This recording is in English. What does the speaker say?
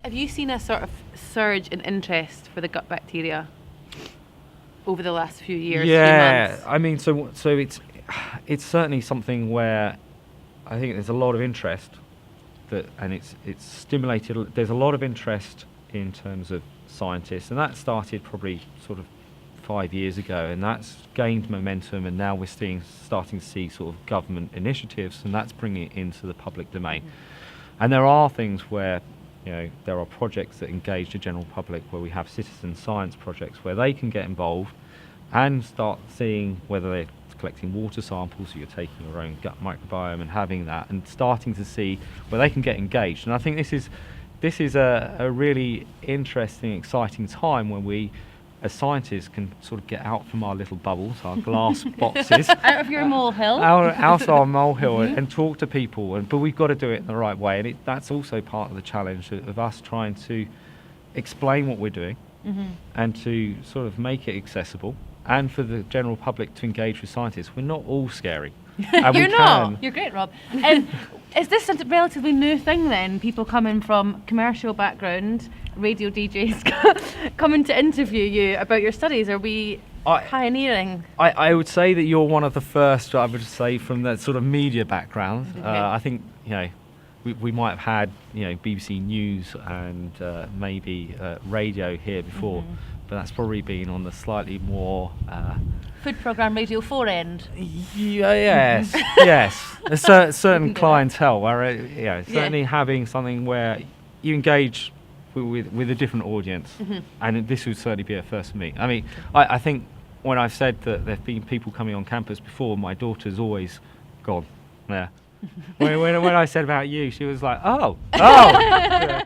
Have you seen a sort of surge in interest for the gut bacteria over the last few years, few months? I mean, so it's certainly something where I think there's a lot of interest and it's stimulated. There's a lot of interest in terms of scientists, and that started probably sort of 5 years ago, and that's gained momentum, and now we're starting to see sort of government initiatives, and that's bringing it into the public domain. And there are things where, there are projects that engage the general public, where we have citizen science projects where they can get involved and start seeing whether they're collecting water samples, so you're taking your own gut microbiome and having that, and starting to see where they can get engaged. And I think this is a really interesting, exciting time when we, as scientists, can sort of get out from our little bubbles, our glass boxes, Out of your molehill. out of our molehill, and talk to people. But we've got to do it in the right way, and that's also part of the challenge of us trying to explain what we're doing and to sort of make it accessible, and for the general public to engage with scientists. We're not all scary. You're not. You're great, Rob. Is this a relatively new thing then? People coming from commercial background, radio DJs, coming to interview you about your studies? Are we pioneering? I would say that you're one of the first, I would say, from that sort of media background. Okay. I think, we might have had, BBC News and maybe radio here before, but that's probably been on the slightly more... Food programme Radio 4 end. Yes. A certain clientele where, certainly having something where you engage with a different audience, and this would certainly be a first for me. I mean, I think when I've said that there have been people coming on campus before, my daughter's always gone, yeah. when I said about you, she was like, oh. Yeah.